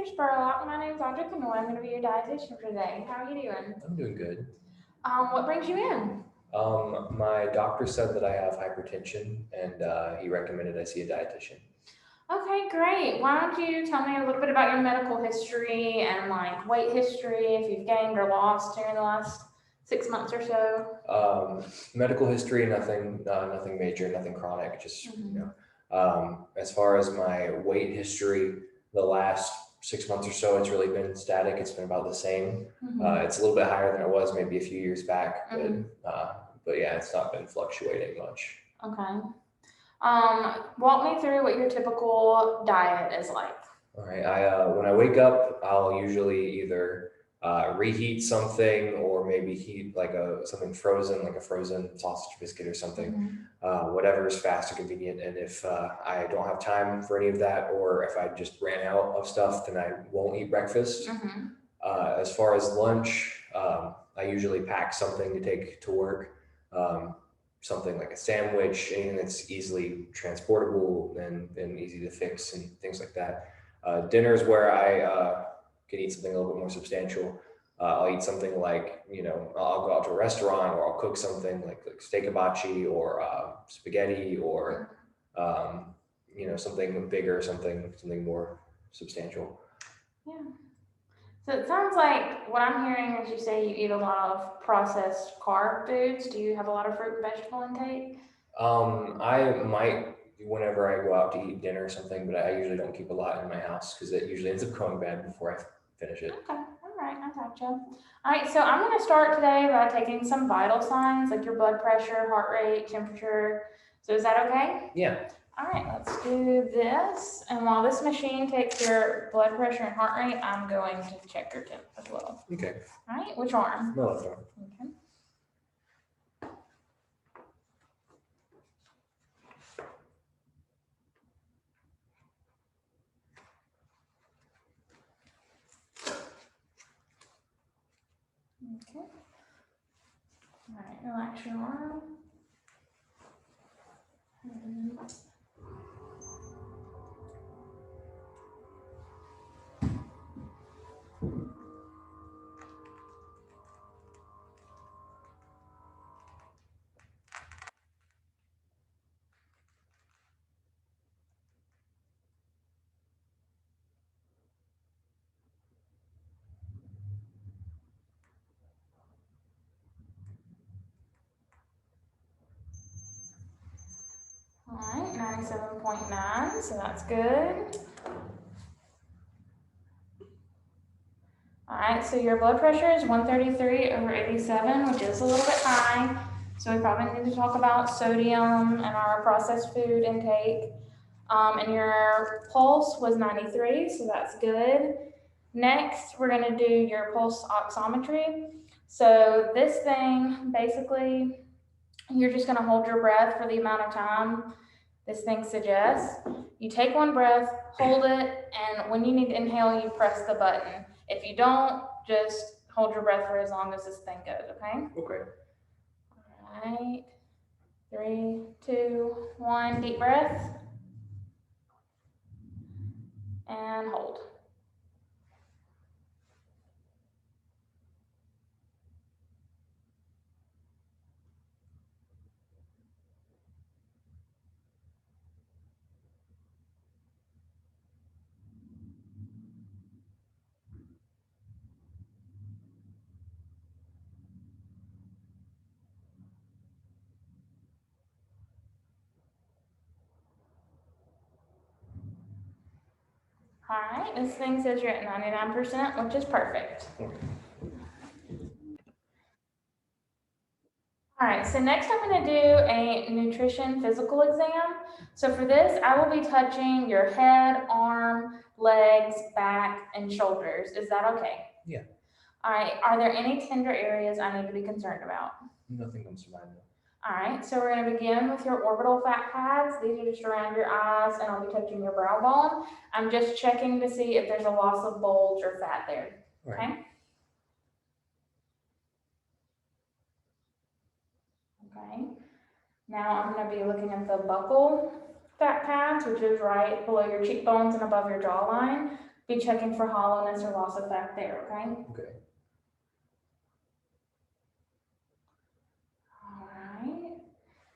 Spurlock. My name's Audrey Canoy. I'm going to be your dietitian for today. How are you doing? I'm doing good. What brings you in? My doctor said that I have hypertension, and he recommended I see a dietitian. Okay, great. Why don't you tell me a little bit about your medical history and like weight history, if you've gained or lost during the last 6 months or so? Medical history, nothing major, nothing chronic. Just Mhm. as far as my weight history, the last 6 months or so, it's really been static. It's been about the same. Mhm. It's a little bit higher than it was maybe a few years back, Mhm. but yeah, it's not been fluctuating much. Okay. Walk me through what your typical diet is like. All right. When I wake up, I'll usually either reheat something or maybe heat like something frozen, like a frozen sausage biscuit or something, Mhm. whatever is fast and convenient. And if I don't have time for any of that, or if I just ran out of stuff, then I won't eat breakfast. Mhm. As far as lunch, I usually pack something to take to work. Um, Something like a sandwich, anything that's easily transportable and easy to fix and things like that. Dinner's where I can eat something a little bit more substantial. I'll eat something like, I'll go out to a restaurant or I'll cook something like steak hibachi or spaghetti or, um, something bigger, something more substantial. Yeah. So it sounds like what I'm hearing is you say you eat a lot of processed carb foods. Do you have a lot of fruit and vegetable intake? I might whenever I go out to eat dinner or something, but I usually don't keep a lot in my house because it usually ends up going bad before I finish it. Okay, all right, I gotcha. All right, so I'm going to start today by taking some vital signs like your blood pressure, heart rate, temperature. So is that okay? Yeah. All right, let's do this. And while this machine takes your blood pressure and heart rate, I'm going to check your temp as well. Okay. All right, which arm? No, that's fine. Okay. Okay. All right, relax your arm. And all right, 97.9, so that's good. All right, so your blood pressure is 133/87, which is a little bit high. So we probably need to talk about sodium and our processed food intake. And your pulse was 93, so that's good. Next, we're going to do your pulse oximetry. So this thing, basically, you're just going to hold your breath for the amount of time this thing suggests. You take one breath, hold it, and when you need to inhale, you press the button. If you don't, just hold your breath for as long as this thing goes, okay? Okay. All right. 3, 2, 1, deep breath, and hold. All right, this thing says you're at 99%, which is perfect. Okay. All right, so next I'm going to do a nutrition physical exam. So for this, I will be touching your head, arm, legs, back, and shoulders. Is that okay? Yeah. All right, are there any tender areas I need to be concerned about? Nothing comes to mind. All right, so we're going to begin with your orbital fat pads. These are just around your eyes, and I'll be touching your brow bone. I'm just checking to see if there's a loss of bulge or fat there. All Okay? right. Okay. Now I'm going to be looking at the buccal fat pads, which is right below your cheekbones and above your jawline. be checking for hollowness or loss of fat there, okay? Okay. All right.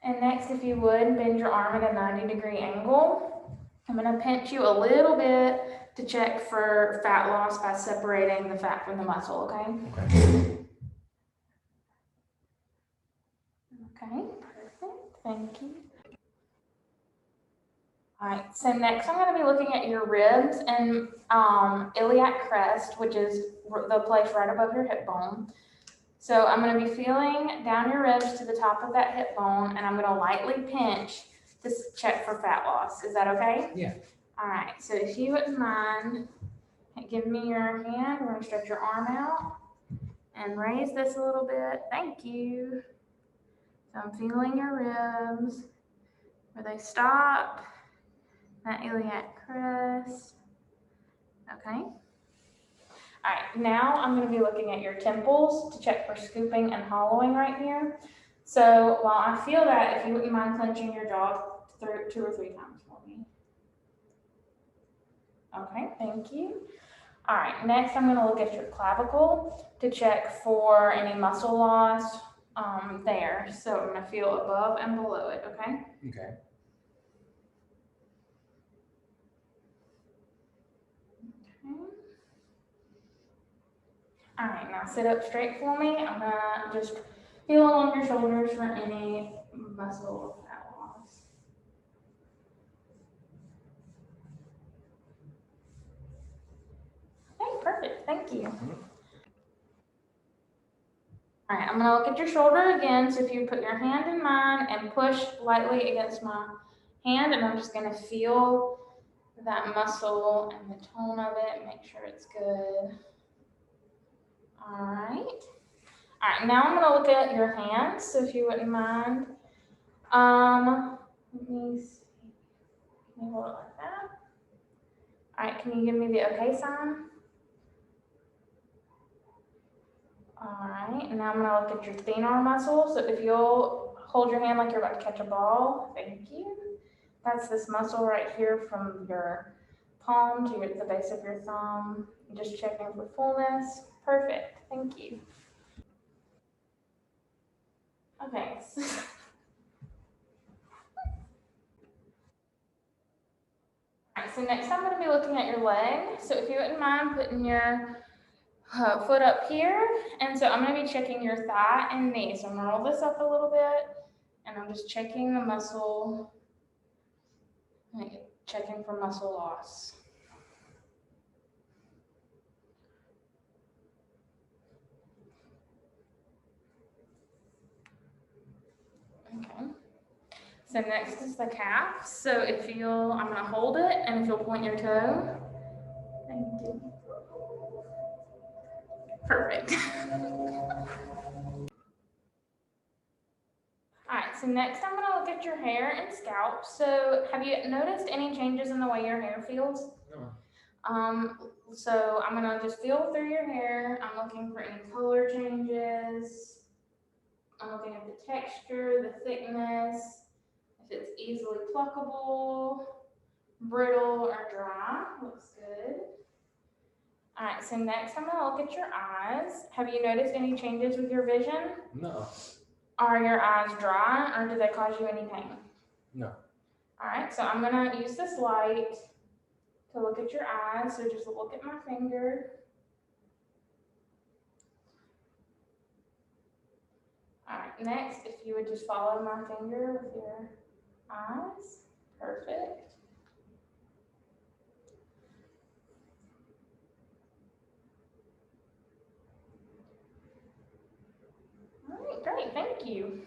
And next, if you would, bend your arm at a 90-degree angle. I'm gonna pinch you a little bit to check for fat loss by separating the fat from the muscle, okay? Okay. Okay, perfect, thank you. All right, so next I'm gonna be looking at your ribs and iliac crest, which is the place right above your hip bone. So I'm gonna be feeling down your ribs to the top of that hip bone, and I'm gonna lightly pinch to check for fat loss. Is that okay? Yeah. All right, so if you wouldn't mind, give me your hand. We're gonna stretch your arm out and raise this a little bit. Thank you. So I'm feeling your ribs where they stop, that iliac crest. Okay. All right, now I'm gonna be looking at your temples to check for scooping and hollowing right here. So while I feel that, if you wouldn't mind clenching your jaw 2 or 3 times for me. Okay, thank you. All right, next I'm gonna look at your clavicle to check for any muscle loss there. So I'm gonna feel above and below it, okay? Okay. All right, now sit up straight for me. I'm gonna just feel along your shoulders for any muscle fat loss. Okay, perfect, thank you. All right, I'm gonna look at your shoulder again. So if you put your hand in mine and push lightly against my hand, and I'm just gonna feel that muscle and the tone of it, make sure it's good. All right. All right, now I'm gonna look at your hands. So if you wouldn't mind, let me see. Can you hold it like that? All right, can you give me the okay sign? All right, and now I'm gonna look at your thenar muscle. So if you'll hold your hand like you're about to catch a ball, thank you. That's this muscle right here from your palm to the base of your thumb. Just checking for fullness. Perfect, thank you. Okay. All right, so next I'm gonna be looking at your leg. So if you wouldn't mind putting your foot up here, and so I'm gonna be checking your thigh and knee. So I'm gonna roll this up a little bit, and I'm just checking the muscle, checking for muscle loss. Okay. So next is the calf. So if you'll, I'm gonna hold it, and if you'll point your toe. Thank you. Perfect. All right, so next I'm gonna look at your hair and scalp. So have you noticed any changes in the way your hair feels? No. So I'm gonna just feel through your hair. I'm looking for any color changes. I'm looking at the texture, the thickness, if it's easily pluckable, brittle, or dry. Looks good. All right, so next I'm gonna look at your eyes. Have you noticed any changes with your vision? No. Are your eyes dry, or do they cause you any pain? No. All right, so I'm gonna use this light to look at your eyes. So just look at my finger. All right, next, if you would just follow my finger with your eyes. Perfect. All right, great, thank you.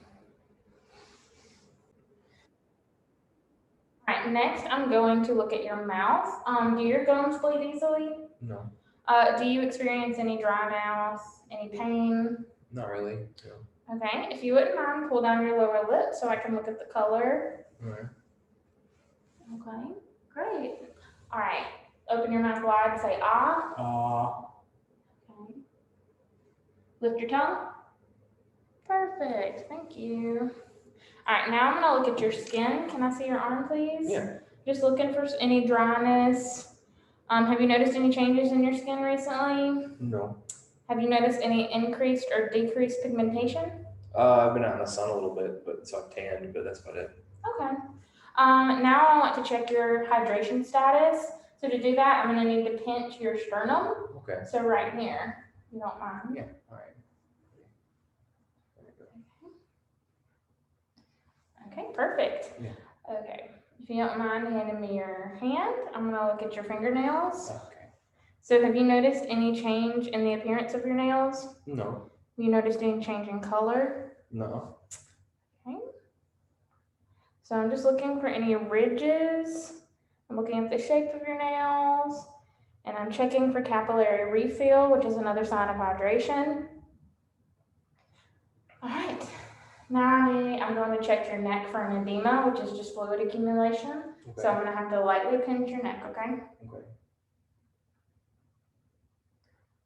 All right, next I'm going to look at your mouth. Do your gums bleed easily? No. Do you experience any dry mouth, any pain? Not really. No. Okay, if you wouldn't mind, pull down your lower lip so I can look at the color. All right. Okay, great. All right, open your mouth wide and say ah. Okay. Lift your tongue. Perfect, thank you. All right, now I'm gonna look at your skin. Can I see your arm, please? Yeah. Just looking for any dryness, Have you noticed any changes in your skin recently? No. Have you noticed any increased or decreased pigmentation? I've been out in the sun a little bit, so I've tanned, but that's about it. Okay. Now I want to check your hydration status. So to do that, I'm going to need to pinch your sternum. Okay. So right here, if you don't mind. Yeah. All right. Okay, perfect. Yeah. Okay, if you don't mind handing me your hand, I'm gonna look at your fingernails. Okay. So have you noticed any change in the appearance of your nails? No. Have you noticed any change in color? No. Okay. So I'm just looking for any ridges. I'm looking at the shape of your nails, and I'm checking for capillary refill, which is another sign of hydration. All right. Now I'm going to check your neck for an edema, which is just fluid accumulation. Okay. So I'm going to have to lightly pinch your neck, okay? Okay.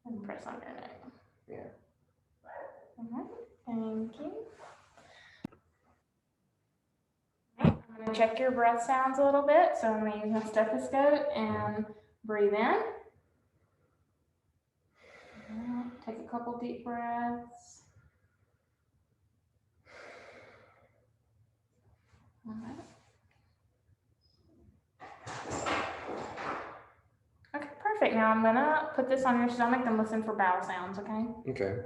And press on your neck. Yeah. Okay, thank you. I'm going to check your breath sounds a little bit. So I'm going to use my stethoscope and breathe in. Take a couple deep breaths. All right. Okay, perfect. Now I'm going to put this on your stomach and listen for bowel sounds, okay? Okay.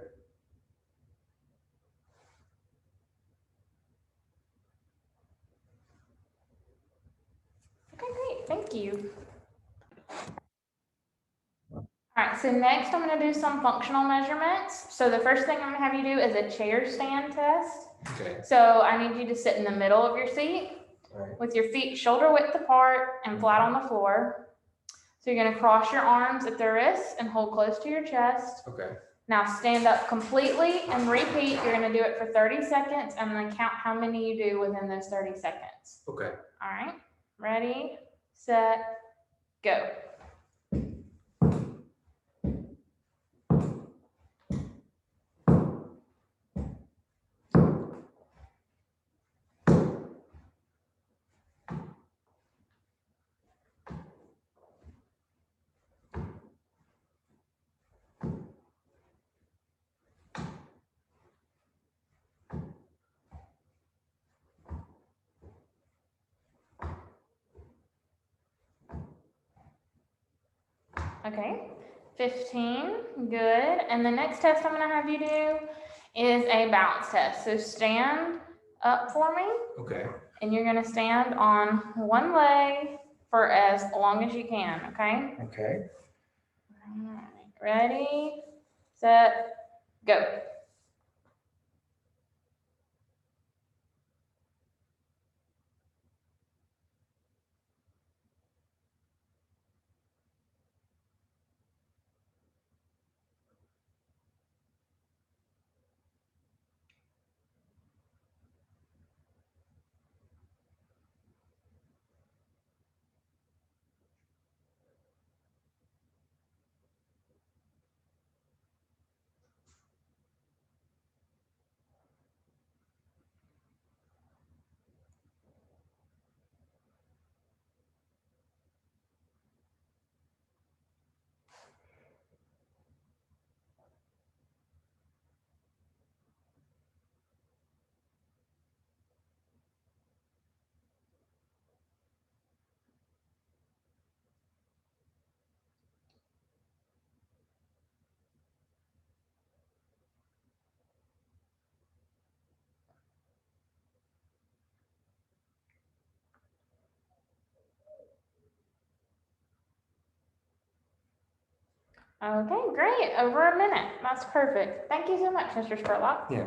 Okay, great. Thank you. All right, so next I'm going to do some functional measurements. So the first thing I'm going to have you do is a chair stand test. Okay. So I need you to sit in the middle of your seat All right. with your feet shoulder width apart and flat on the floor. So you're going to cross your arms at the wrists and hold close to your chest. Okay. Now stand up completely and repeat. You're going to do it for 30 seconds and then count how many you do within those 30 seconds. Okay. All right, ready, set, go. Okay, 15, good. And the next test I'm gonna have you do is a balance test. So stand up for me. Okay. And you're gonna stand on one leg for as long as you can, okay? Okay. All right, ready, set, go. Okay, great, over a minute, that's perfect. Thank you so much, Mr. Spurlock. Yeah.